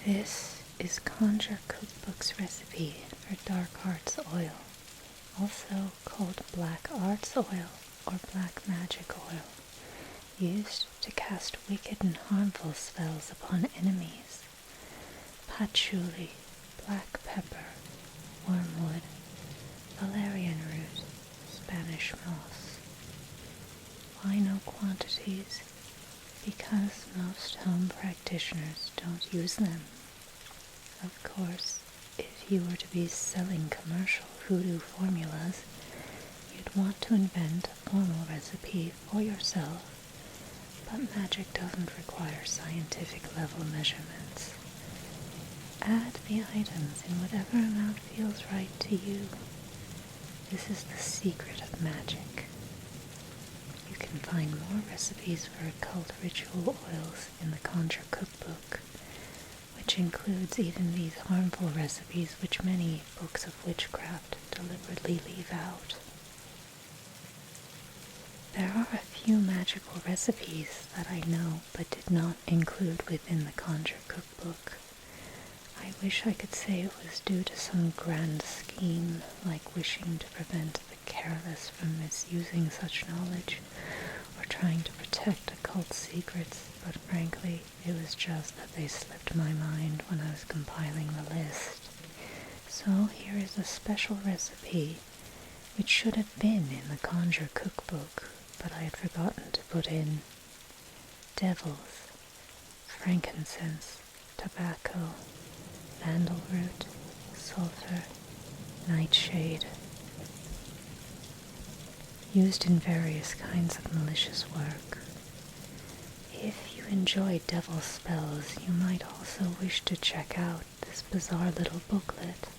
This is Conjure Cookbook's recipe for dark arts oil, also called black arts oil or black magic oil, used to cast wicked and harmful spells upon enemies. Patchouli, black pepper, wormwood, valerian root, Spanish moss. Why no quantities? Because most home practitioners don't use them. Of course, if you were to be selling commercial hoodoo formulas, you'd want to invent a formal recipe for yourself, but magic doesn't require scientific level measurements. Add the items in whatever amount feels right to you. This is the secret of magic. You can find more recipes for occult ritual oils in the Conjure Cookbook, which includes even these harmful recipes which many books of witchcraft deliberately leave out. There are a few magical recipes that I know but did not include within the Conjure Cookbook. I wish I could say it was due to some grand scheme, like wishing to prevent the careless from misusing such knowledge, or trying to protect occult secrets, but frankly, it was just that they slipped my mind when I was compiling the list. So here is a special recipe, which should have been in the Conjure Cookbook, but I had forgotten to put in devils, frankincense, tobacco, vandal root, sulfur, nightshade, used in various kinds of malicious work. If you enjoy devil spells, you might also wish to check out this bizarre little booklet,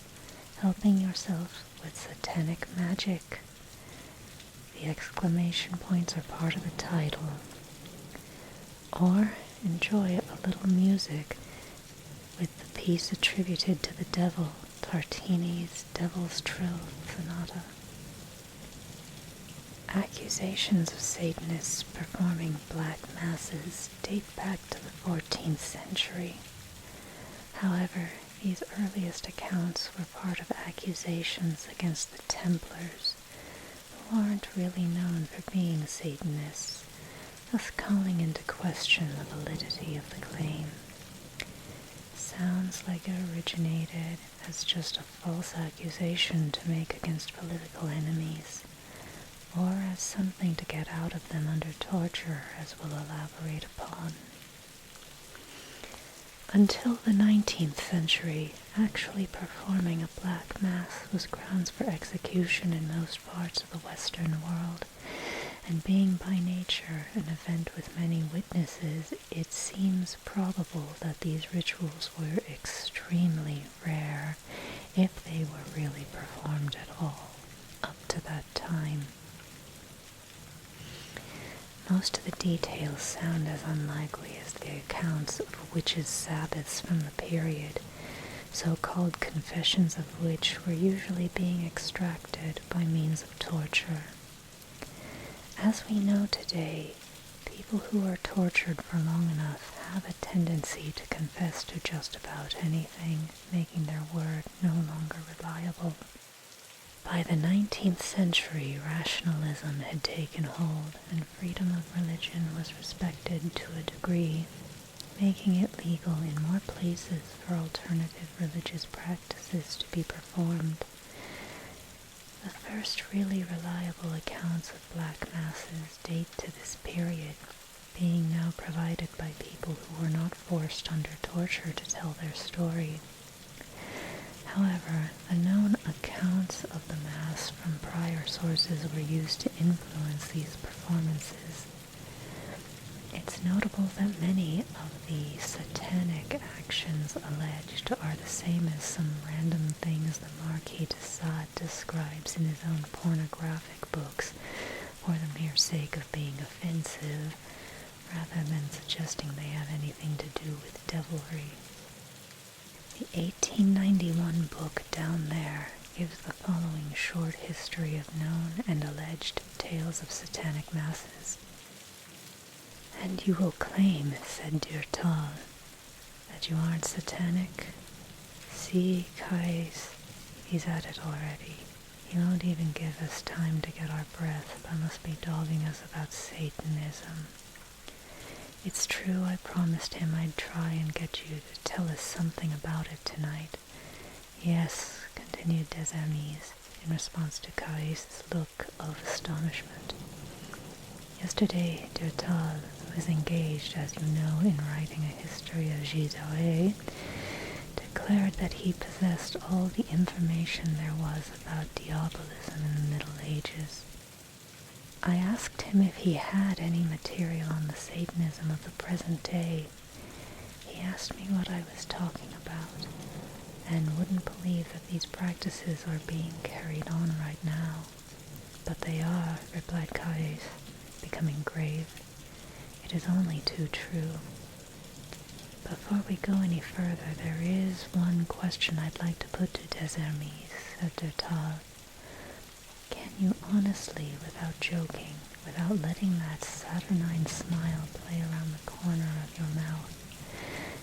Helping Yourself with Satanic Magic. The exclamation points are part of the title. Or enjoy a little music with the piece attributed to the devil, Tartini's Devil's Trill Sonata. Accusations of Satanists performing black masses date back to the 14th century. However, these earliest accounts were part of accusations against the Templars, who aren't really known for being Satanists, thus calling into question the validity of the claim. Sounds like it originated as just a false accusation to make against political enemies, or as something to get out of them under torture, as we'll elaborate upon. Until the 19th century, actually performing a black mass was grounds for execution in most parts of the Western world, and being by nature an event with many witnesses, it seems probable that these rituals were extremely rare, if they were really performed at all, up to that time. Most of the details sound as unlikely as the accounts of witches' Sabbaths from the period, so-called confessions of which were usually being extracted by means of torture. As we know today, people who are tortured for long enough have a tendency to confess to just about anything, making their word no longer reliable. By the 19th century, rationalism had taken hold, and freedom of religion was respected to a degree, making it legal in more places for alternative religious practices to be performed. The first really reliable accounts of black masses date to this period, being now provided by people who were not forced under torture to tell their story. However, the known accounts of the Mass from prior sources were used to influence these performances. It's notable that many of the satanic actions alleged are the same as some random things the Marquis de Sade describes in his own pornographic books for the mere sake of being offensive, rather than suggesting they have anything to do with devilry. The 1891 book Down There gives the following short history of known and alleged tales of satanic masses. "And you will claim," said Durtal, that you aren't satanic? See, Rais, he's at it already. He won't even give us time to get our breath, but must be dogging us about Satanism. It's true, I promised him I'd try and get you to tell us something about it tonight. Yes, continued Des Amis, in response to Caïs's look of astonishment. Yesterday, Durtal, who is engaged, as you know, in writing a history of Gilles, declared that he possessed all the information there was about diabolism in the Middle Ages. I asked him if he had any material on the Satanism of the present day. He asked me what I was talking about, and wouldn't believe that these practices are being carried on right now. But they are, replied Rais, becoming grave. It is only too true. Before we go any further, there is one question I'd like to put to Des Amis, said Durtal. Can you honestly, without joking, without letting that saturnine smile play around the corner of your mouth,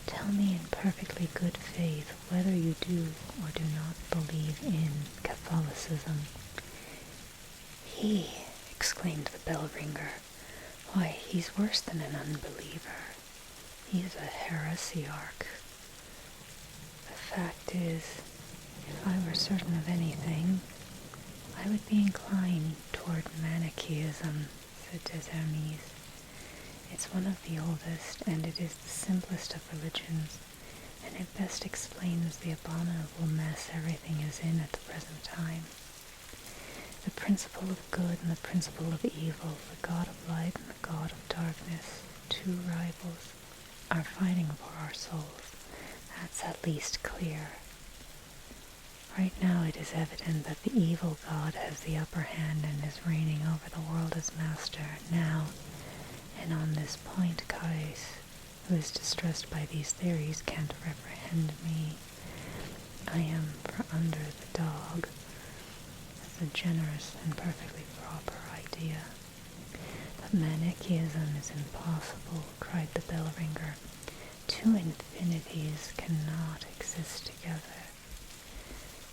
tell me in perfectly good faith whether you do or do not believe in Catholicism? He, exclaimed the bell ringer, why, he's worse than an unbeliever. He is a heresiarch. The fact is, if I were certain of anything, I would be inclined toward Manichaeism, said Des Amis. It's one of the oldest, and it is the simplest of religions, and it best explains the abominable mess everything is in at the present time. The principle of good and the principle of evil, the god of light and the god of darkness, two rivals, are fighting for our souls. That's at least clear. Right now it is evident that the evil god has the upper hand and is reigning over the world as master now, and on this point Rais, who is distressed by these theories, can't reprehend me. I am for under the dog. That's a generous and perfectly proper idea. But Manichaeism is impossible, cried the bell ringer. Two infinities cannot exist together.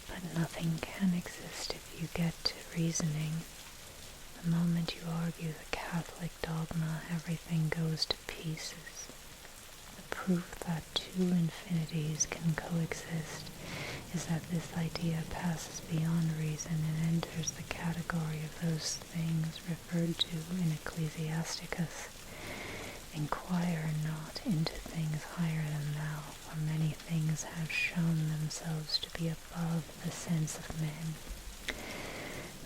But nothing can exist if you get to reasoning. The moment you argue the Catholic dogma, everything goes to pieces. The proof that two infinities can coexist is that this idea passes beyond reason and enters the category of those things referred to in Ecclesiasticus. Inquire not into things higher than thou, for many things have shown themselves to be above the sense of men.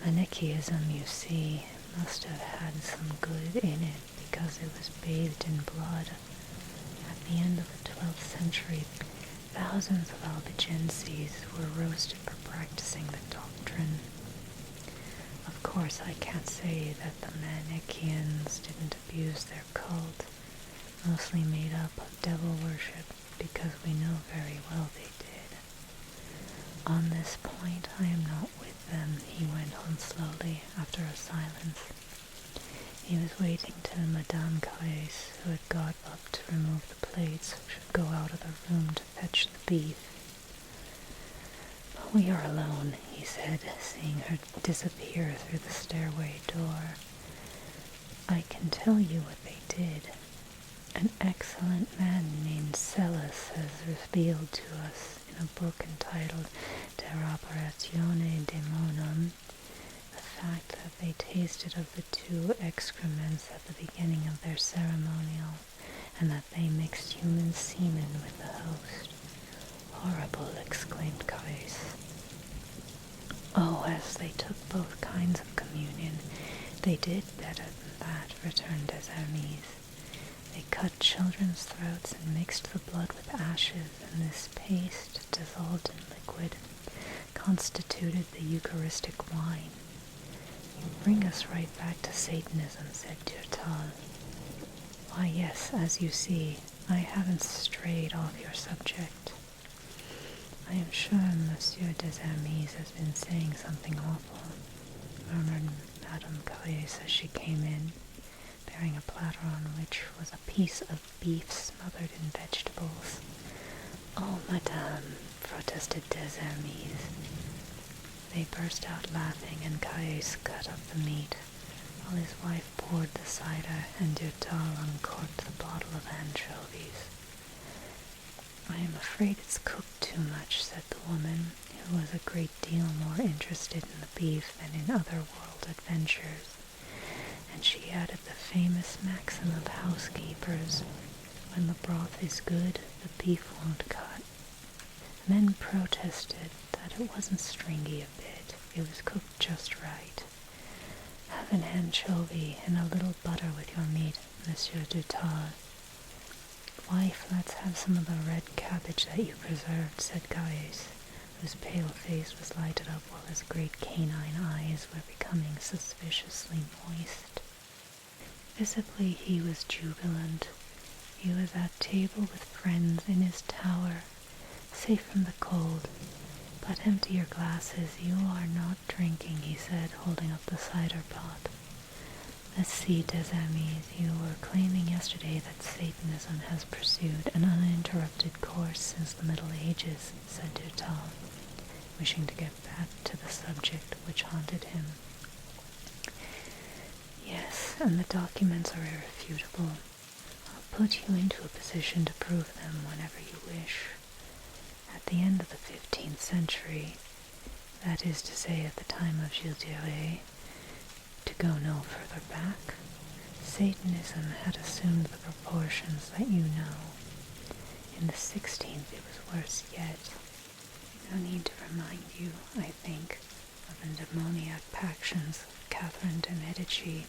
Manichaeism, you see, must have had some good in it because it was bathed in blood. At the end of the 12th century, thousands of Albigenses were roasted for practicing the doctrine. Of course, I can't say that the Manichaeans didn't abuse their cult, mostly made up of devil worship, because we know very well they did. On this point, I am not with them, he went on slowly, after a silence. He was waiting till Madame Rais, who had got up to remove the plates, should go out of the room to fetch the beef. We are alone, he said, seeing her disappear through the stairway door. I can tell you what they did. An excellent man named Gilles has revealed to us in a book entitled De Operatione Demonum the fact that they tasted of the two excrements at the beginning of their ceremonial, and that they mixed human semen with the host. Horrible, exclaimed Rais. Oh, as they took both kinds of communion, they did better than that, returned Des Amis. They cut children's throats and mixed the blood with ashes, and this paste, dissolved in liquid, constituted the Eucharistic wine. You bring us right back to Satanism, said Durtal. Why, yes, as you see, I haven't strayed off your subject. I am sure Monsieur Des Amis has been saying something awful, murmured Madame Rais as she came in, bearing a platter on which was a piece of beef smothered in vegetables. protested des Hermies. They burst out laughing, and Gilles cut up the meat, while his wife poured the cider, and Durtal uncorked the bottle of anchovies. "I am afraid it's cooked too much," said the woman, who was a great deal more interested in the beef than in other-world adventures, and she added the famous maxim of housekeepers, "When the broth is good, the beef won't cut." The men protested that it wasn't stringy a bit, it was cooked just right. "Have an anchovy and a little butter with your meat, Monsieur Durtal." "Wife, let's have some of the red cabbage that you preserved," said Gilles, whose pale face was lighted up while his great canine eyes were becoming suspiciously moist. Visibly he was jubilant. He was at table with friends in his tower, safe from the cold. "But empty your glasses, you are not drinking," he said, holding up the cider pot. "Let's see, des Amis, you were claiming yesterday that Satanism has pursued an uninterrupted course since the Middle Ages," said Durtal, wishing to get back to the subject which haunted him. "Yes, and the documents are irrefutable. I'll put you into a position to prove them whenever you wish. At the end of the 15th century, that is to say at the time of Gilles, to go no further back, Satanism had assumed the proportions that you know. In the 16th it was worse yet. No need to remind you, I think, of the demoniac passions of Catherine de Medici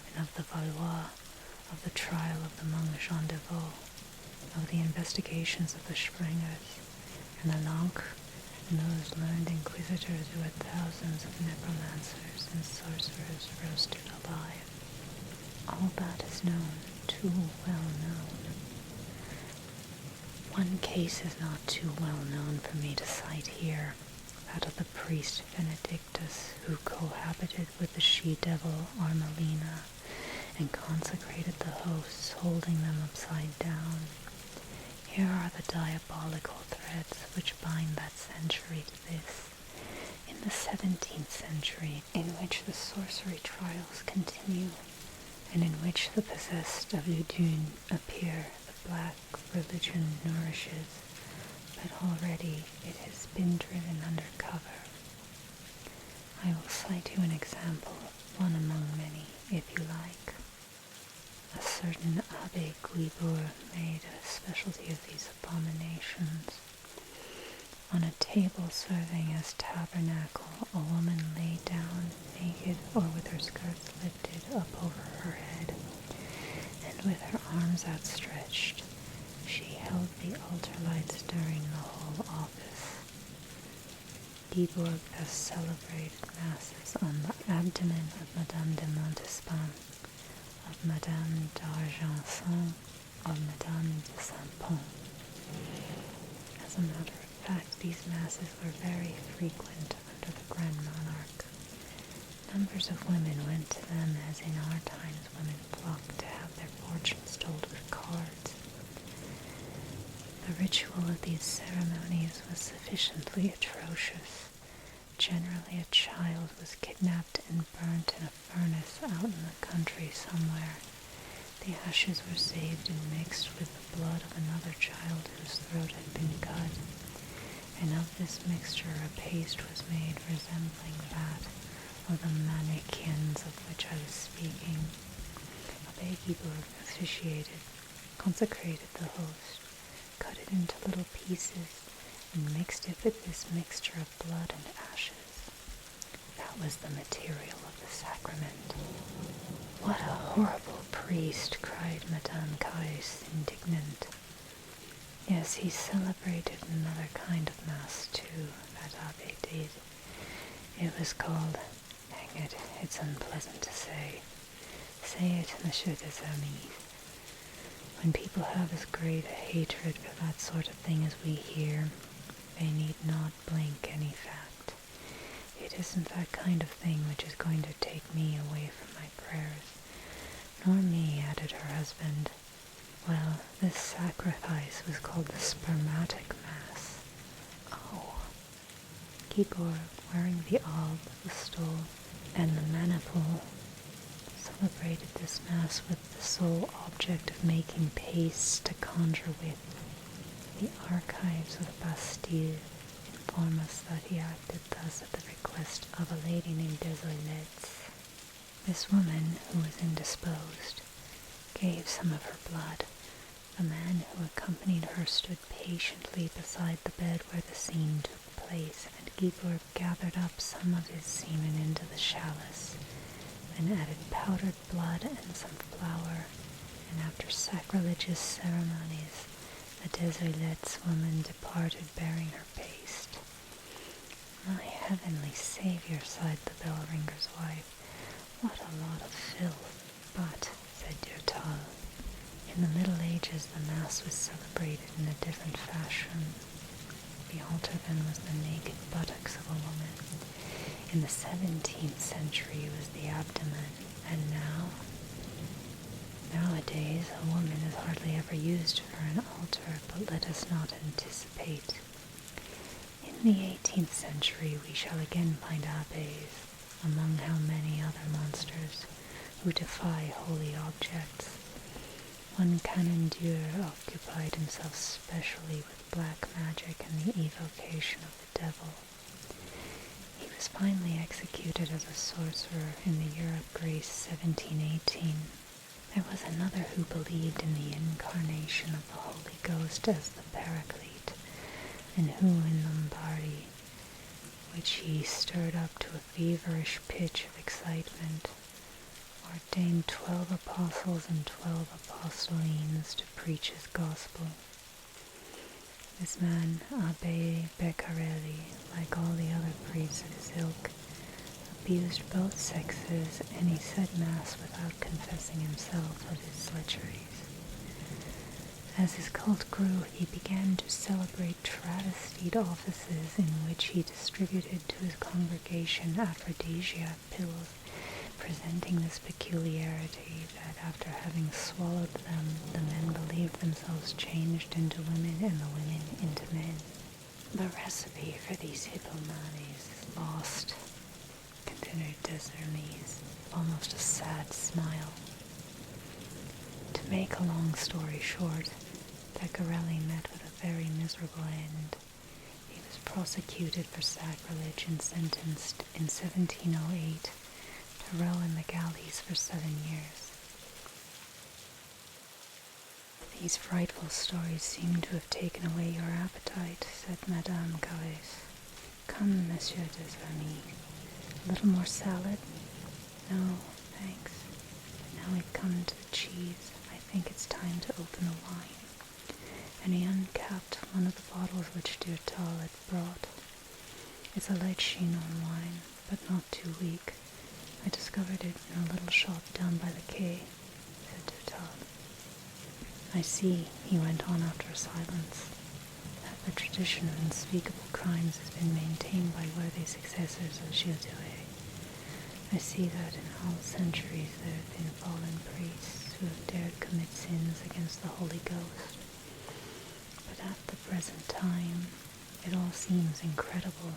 and of the Valois, of the trial of the monk Jean de Vaux, of the investigations of the Sprengers, and the Lancre, and those learned inquisitors who had thousands of necromancers and sorcerers roasted alive. All that is known, too well known. One case is not too well known for me to cite here, that of the priest Benedictus, who cohabited with the she-devil Armelina, and consecrated the hosts, holding them upside down. Here are the diabolical threads which bind that century to this. In the 17th century, in which the sorcery trials continue, and in which the possessed of Loudun appear, the black religion nourishes, but already it has been driven under cover. I will cite you an example, one among many, if you like. A certain Abbé Guibourg made a specialty of these abominations. On a table serving as tabernacle, a woman lay down, naked or with her skirts lifted up over her head, and with her arms outstretched, she held the altar lights during the whole office. Guibourg thus celebrated masses on the abdomen of Madame de Montespan, of Madame d'Argenson, of Madame de Saint-Pont. As a matter of fact, these masses were very frequent under the Grand Monarch. Numbers of women went to them as in our times women flocked to have their fortunes told with cards. The ritual of these ceremonies was sufficiently atrocious. Generally a child was kidnapped and burnt in a furnace out in the country somewhere. The ashes were saved and mixed with the blood of another child whose throat had been cut, and of this mixture a paste was made resembling that of the mannequins of which I was speaking. Abbé Guibourg officiated, consecrated the host, cut it into little pieces, and mixed it with this mixture of blood and ashes. That was the material of the sacrament. "What a horrible priest!" cried Madame Gilles, indignant. "Yes, he celebrated another kind of mass too, that abbé did. It was called, hang it, it's unpleasant to say. Say it, Monsieur des Amis. When people have as great a hatred for that sort of thing as we hear, they need not blink any fact. It isn't that kind of thing which is going to take me away from my prayers. Nor me," added her husband. "Well, this sacrifice was called the Spermatic Mass." "Oh, Guibourg, wearing the alb, the stole, and the maniple, celebrated this Mass with the sole object of making paste to conjure with. The archives of the Bastille inform us that he acted thus at the request of a lady named Desolette. This woman, who was indisposed, gave some of her blood. The man who accompanied her stood patiently beside the bed where the scene took place, and Guibourg gathered up some of his semen into the chalice, then added powdered blood and some flour, and after sacrilegious ceremonies, the Desolette's woman departed bearing her paste. My heavenly Saviour, sighed the bell ringer's wife, what a lot of filth. But, said Durtal, in the Middle Ages the Mass was celebrated in a different fashion. The altar then was the naked buttocks of a woman. In the 17th century it was the abdomen, and nowadays a woman is hardly ever used for an altar, but let us not anticipate. In the 18th century we shall again find abbés, among how many other monsters, who defy holy objects. One Canon Dur occupied himself specially with black magic and the evocation of the devil. He was finally executed as a sorcerer in the year of grace 1718. There was another who believed in the incarnation of the Holy Ghost as the Paraclete, and who in Lombardy, which he stirred up to a feverish pitch of excitement, ordained 12 apostles and 12 apostolines to preach his gospel. This man, Abbé Beccarelli, like all the other priests of his ilk, abused both sexes, and he said Mass without confessing himself of his lecheries. As his cult grew, he began to celebrate travestied offices in which he distributed to his congregation aphrodisiac pills, presenting this peculiarity that after having swallowed them, the men believed themselves changed into women and the women into men. The recipe for these hippomanes is lost, continued Deshermies, almost a sad smile. To make a long story short, Beccarelli met with a very miserable end. He was prosecuted for sacrilege and sentenced in 1708 to row in the galleys for 7 years. These frightful stories seem to have taken away your appetite, said Madame Rais. Come, Monsieur Deshermies. A little more salad? No, thanks. But now we've come to the cheese, I think it's time to open the wine. And he uncapped one of the bottles which Durtal had brought. It's a light Chinon wine, but not too weak. I discovered it in a little shop down by the quay, said Durtal. I see, he went on after a silence, that the tradition of unspeakable crimes has been maintained by worthy successors of Gilles. I see that in all centuries there have been fallen priests who have dared commit sins against the Holy Ghost. But at the present time, it all seems incredible.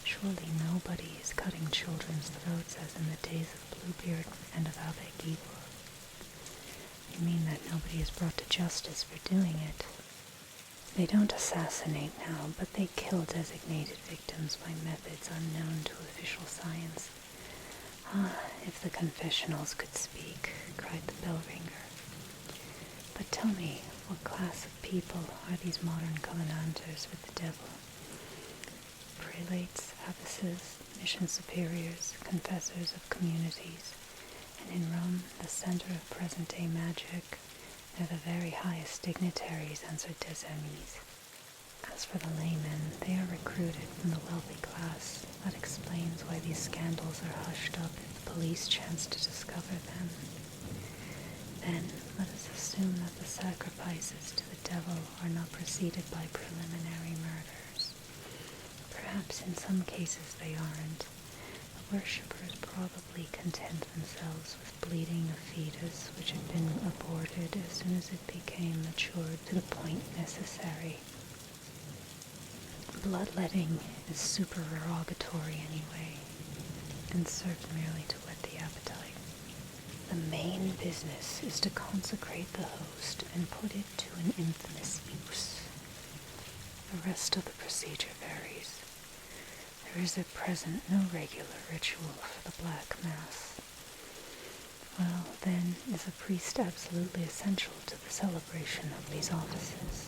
Surely nobody is cutting children's throats as in the days of Bluebeard and of Abbé Guibourg. You mean that nobody is brought to justice for doing it? They don't assassinate now, but they kill designated victims by methods unknown to official science. Ah, if the confessionals could speak, cried the bell ringer. But tell me, what class of people are these modern covenanters with the devil? Prelates, abbesses, mission superiors, confessors of communities, and in Rome, the center of present-day magic, they're the very highest dignitaries, answered Deshermies. As for the laymen, they are recruited from the wealthy class. That explains why these scandals are hushed up if the police chance to discover them. Then, let us assume that the sacrifices to the devil are not preceded by preliminary murders. Perhaps in some cases they aren't. The worshippers probably content themselves with bleeding a fetus which had been aborted as soon as it became matured to the point necessary. bloodletting is supererogatory anyway, and served merely to whet the appetite. The main business is to consecrate the host and put it to an infamous use. The rest of the procedure varies. There is at present no regular ritual for the Black Mass. Well, then, is a priest absolutely essential to the celebration of these offices?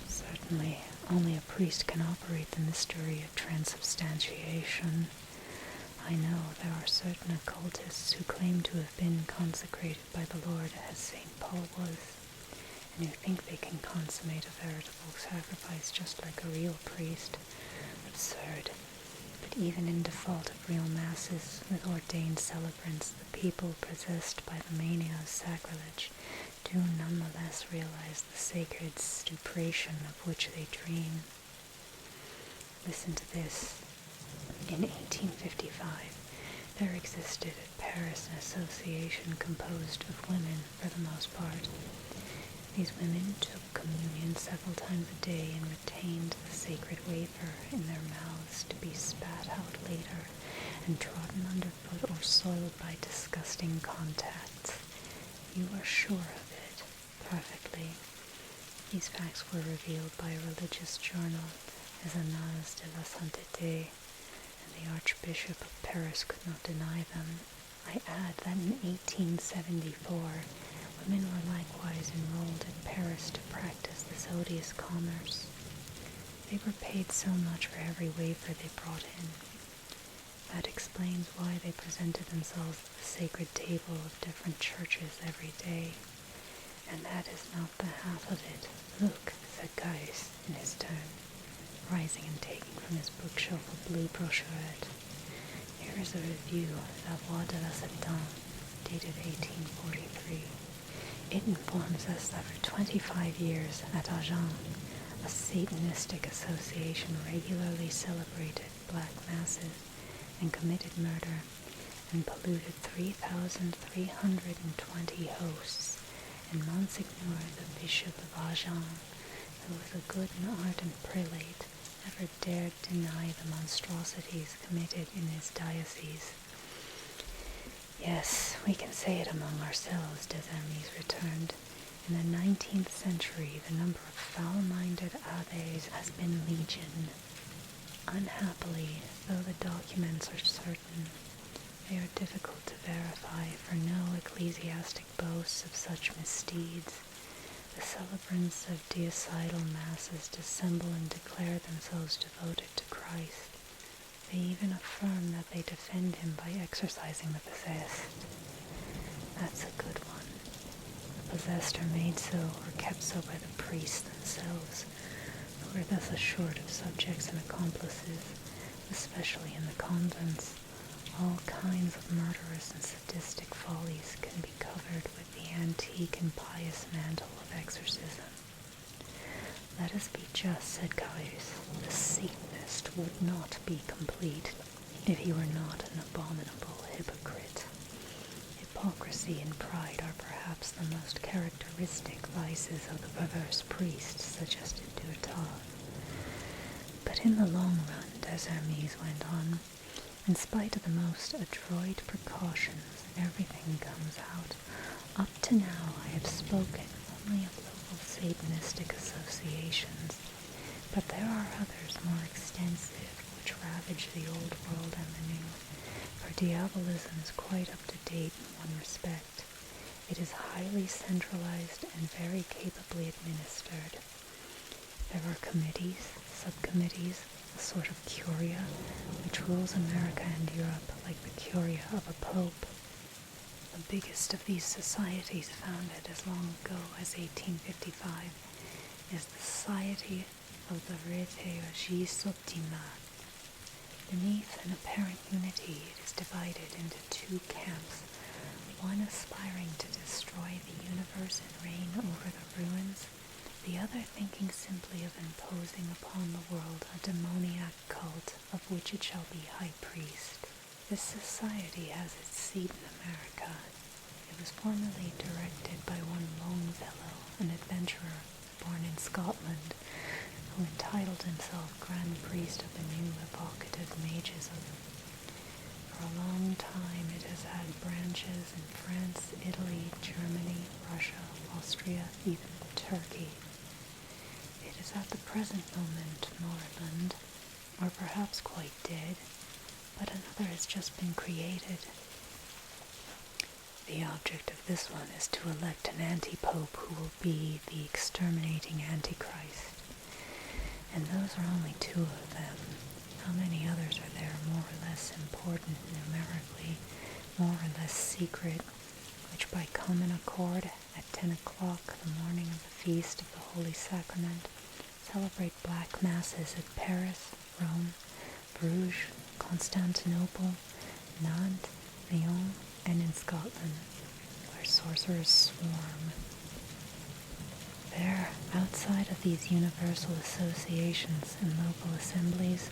Certainly, only a priest can operate the mystery of transubstantiation. I know there are certain occultists who claim to have been consecrated by the Lord as St. Paul was, and who think they can consummate a veritable sacrifice just like a real priest. Absurd. But even in default of real masses with ordained celebrants, the people possessed by the mania of sacrilege do nonetheless realize the sacred stupration of which they dream. Listen to this. In 1855, there existed at Paris an association composed of women for the most part. These women took communion several times a day and retained the sacred wafer in their mouths to be spat out later and trodden underfoot or soiled by disgusting contacts. You are sure of it, perfectly. These facts were revealed by a religious journal as Annales de la Sainteté, and the Archbishop of Paris could not deny them. I add that in 1874, women were likewise enrolled at Paris to practice this odious commerce. They were paid so much for every wafer they brought in. That explains why they presented themselves at the sacred table of different churches every day. And that is not the half of it. Look, said Gilles in his turn, rising and taking from his bookshelf a blue brochurette. Here is a review of La-Bas de la Satan, dated 1843. It informs us that for 25 years at Agen, a Satanistic association regularly celebrated black masses and committed murder and polluted 3,320 hosts, and Monsignor the Bishop of Auxerre, who was a good and ardent prelate, never dared deny the monstrosities committed in his diocese. Yes, we can say it among ourselves, Des Amis returned. In the 19th century, the number of foul-minded abbés has been legion. Unhappily, though the documents are certain, they are difficult to verify, for no ecclesiastic boasts of such misdeeds. The celebrants of deicidal masses dissemble and declare themselves devoted to Christ. They even affirm that they defend him by exorcising the possessed. That's a good one. The possessed are made so or kept so by the priests themselves, who are thus assured of subjects and accomplices, especially in the convents. All kinds of murderous and sadistic follies can be covered with the antique and pious mantle of exorcism. Let us be just, said Gilles. The Satanist would not be complete if he were not an abominable hypocrite. Hypocrisy and pride are perhaps the most characteristic vices of the perverse priest, suggested Durtal. But in the long run, Des Amis went on, in spite of the most adroit precautions, everything comes out. Up to now I have spoken only of local Satanistic associations, but there are others more extensive which ravage the old world and the new, for diabolism is quite up to date in one respect. It is highly centralized and very capably administered. There are committees, subcommittees, a sort of curia, which rules America and Europe like the curia of a pope. The biggest of these societies, founded as long ago as 1855, is the Society of the Réthéologie Optimale. Beneath an apparent unity, it is divided into two camps, one aspiring to destroy the universe and reign over the ruins, the other thinking simply of imposing upon the world a demoniac cult of which it shall be high priest. This society has its seat in America. It was formerly directed by one Longfellow, an adventurer born in Scotland, who entitled himself Grand Priest of the new evocative magism. For a long time it has had branches in France, Italy, Germany, Russia, Austria, even Turkey. It is at the present moment moribund, or perhaps quite dead, but another has just been created. The object of this one is to elect an anti-pope who will be the exterminating Antichrist. And those are only two of them. How many others are there, more or less important numerically, more or less secret, which by common accord at 10 o'clock the morning of the feast of the Holy Sacrament celebrate black masses at Paris, Rome, Bruges, Constantinople, Nantes, Lyon, and in Scotland, where sorcerers swarm. There, outside of these universal associations and local assemblies,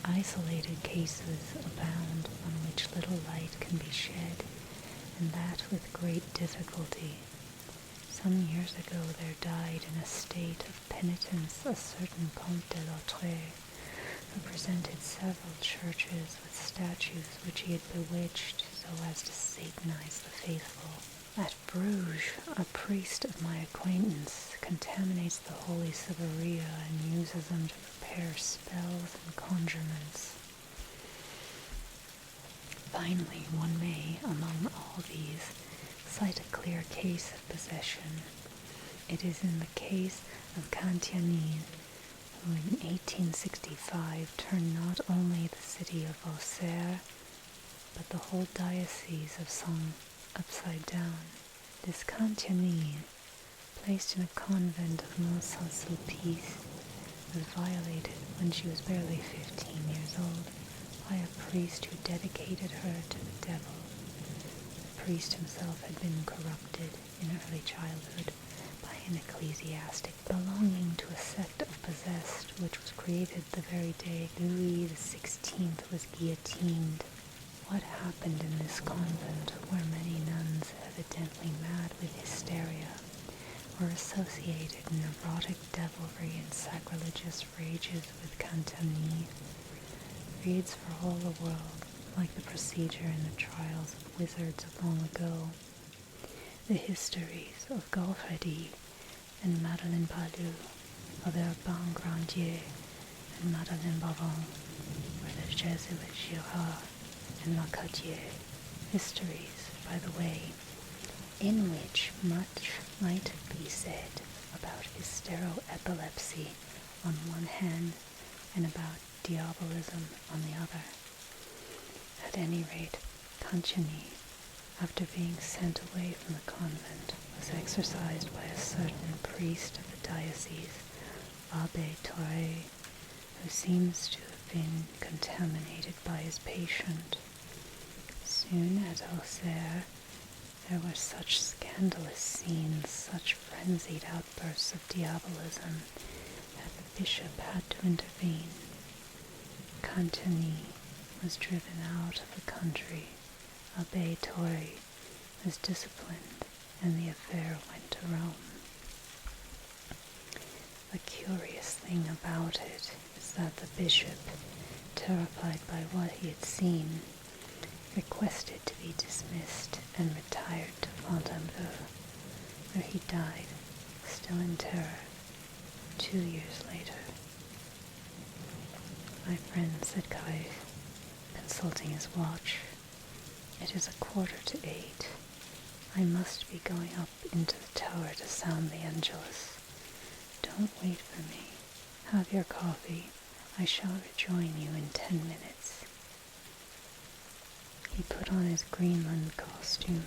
isolated cases abound on which little light can be shed, and that with great difficulty. Some years ago there died in a state of penitence a certain Comte de Lautrec, who presented several churches with statues which he had bewitched so as to satanize the faithful. At Bruges, a priest of my acquaintance contaminates the holy Siberia and uses them to prepare spells and conjurements. Finally, one may, among all these, cite a clear case of possession. It is in the case of Cantianille, who in 1865 turned not only the city of Auxerre, but the whole diocese of Sens upside down. This Cantianille, placed in a convent of Mont-Saint-Sulpice, was violated when she was barely 15 years old by a priest who dedicated her to the devil. The priest himself had been corrupted in early childhood by an ecclesiastic belonging to a sect of possessed which was created the very day Louis XVI was guillotined. What happened in this convent, where many nuns, evidently mad with hysteria, were associated in erotic devilry and sacrilegious rages with Cantianille, reads for all the world like the procedure in the trials of wizards of long ago. The histories of Gaufredi and Madeleine Palou, of Urbain Grandier and Madeleine Bavon, or the Jesuit Gilles and Lacotier, histories, by the way, in which much might be said about hystero-epilepsy on one hand and about diabolism on the other. At any rate, Cantianille, after being sent away from the convent, was exorcised by a certain priest of the diocese, Abbé Guibourg, who seems to have been contaminated by his patient. Soon at Auxerre, there were such scandalous scenes, such frenzied outbursts of diabolism, that the bishop had to intervene. Cantianille was driven out of the country. Abbé Guibourg was disciplined, and the affair went to Rome. The curious thing about it is that the bishop, terrified by what he had seen, requested to be dismissed and retired to Fontainebleau, where he died, still in terror, 2 years later. My friend, said Gilles, consulting his watch, it is 7:45. I must be going up into the tower to sound the Angelus. Don't wait for me. Have your coffee. I shall rejoin you in 10 minutes. He put on his Greenland costume,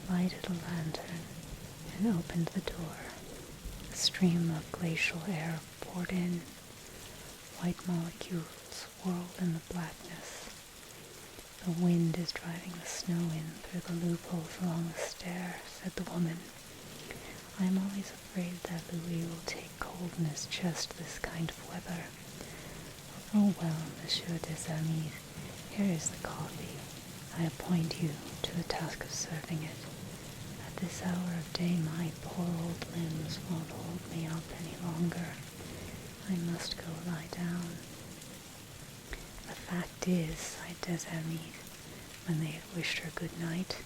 lighted a lantern, and opened the door. A stream of glacial air poured in. White molecules whirled in the blackness. The wind is driving the snow in through the loopholes along the stair, said the woman. I am always afraid that Louis will take cold in his chest this kind of weather. Oh well, Monsieur des Amis, here is the coffee. I appoint you to the task of serving it. At this hour of day my poor old limbs won't hold me up any longer. I must go lie down. The fact is, sighed Des Amis, when they had wished her good night,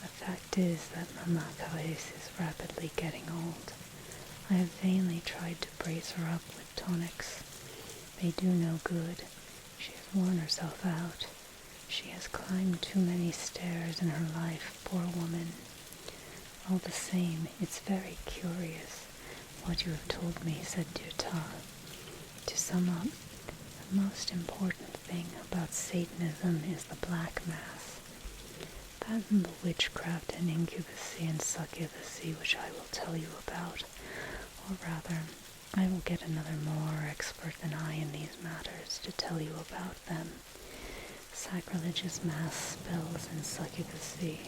the fact is that Mamma Rais is rapidly getting old. I have vainly tried to brace her up with tonics. They do no good. She has worn herself out. She has climbed too many stairs in her life, poor woman. All the same, it's very curious what you have told me, said Durtal. To sum up, the most important thing about Satanism is the Black Mass. That and the witchcraft and incubacy and succubacy which I will tell you about, or rather, I will get another more expert than I in these matters to tell you about them. Sacrilegious mass spells and succubacy.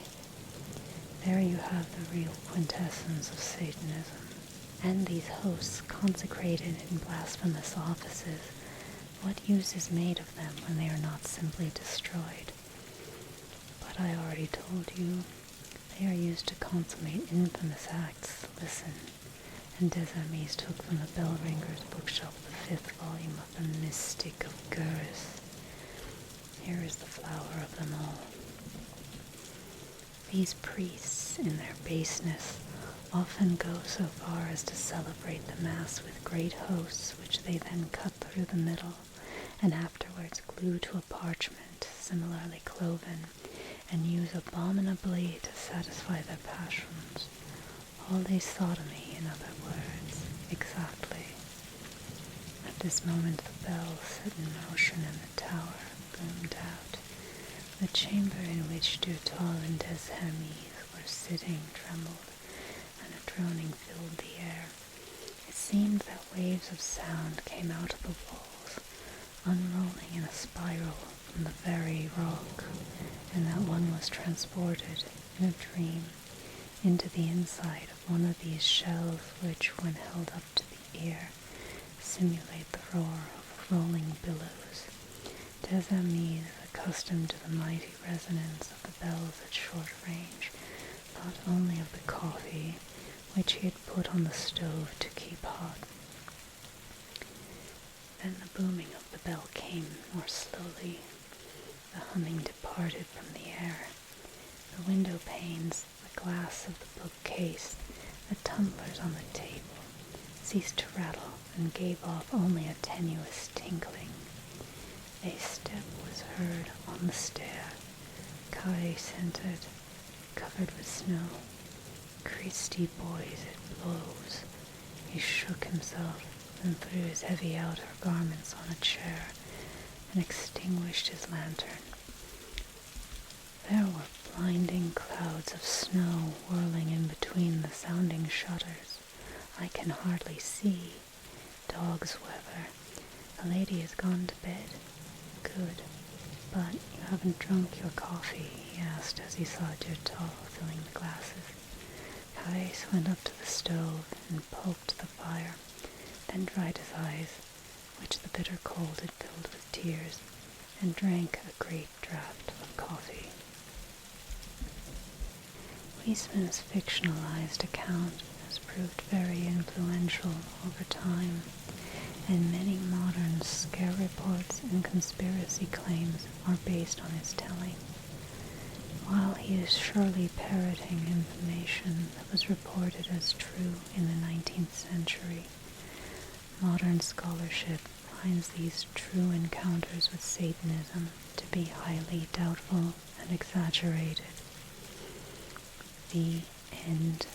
There you have the real quintessence of Satanism. And these hosts consecrated in blasphemous offices, what use is made of them when they are not simply destroyed? But I already told you, they are used to consummate infamous acts. Listen. And Des Amis took from the bell-ringer's bookshelf the 5th volume of the Mystic of Gilles. Here is the flower of them all. These priests, in their baseness, often go so far as to celebrate the Mass with great hosts, which they then cut through the middle, and afterwards glue to a parchment, similarly cloven, and use abominably to satisfy their passions. Holy sodomy, in other words, exactly. At this moment the bell set in motion and the tower boomed out. The chamber in which Durtal and Des Amis were sitting trembled, and a droning filled the air. It seemed that waves of sound came out of the walls, unrolling in a spiral from the very rock, and that one was transported in a dream into the inside of one of these shells which, when held up to the ear, simulate the roar of rolling billows. Des Amis, accustomed to the mighty resonance of the bells at short range, thought only of the coffee which he had put on the stove to keep hot. Then the booming of the bell came more slowly. The humming departed from the air. The window panes, the glass of the bookcase, the tumblers on the table ceased to rattle and gave off only a tenuous tinkling. A step was heard on the stair. Rais entered, covered with snow. Christy, boys, it blows. He shook himself, then threw his heavy outer garments on a chair, and extinguished his lantern. There were blinding clouds of snow whirling in between the sounding shutters. I can hardly see. Dog's weather. The lady has gone to bed. Good. But you haven't drunk your coffee, he asked as he saw Durtal filling the glasses. Rais went up to the stove and poked the fire, then dried his eyes, which the bitter cold had filled with tears, and drank a great draught of coffee. Huysmans' fictionalized account has proved very influential over time, and many modern scare reports and conspiracy claims are based on his telling. While he is surely parroting information that was reported as true in the 19th century, modern scholarship finds these true encounters with Satanism to be highly doubtful and exaggerated. The end.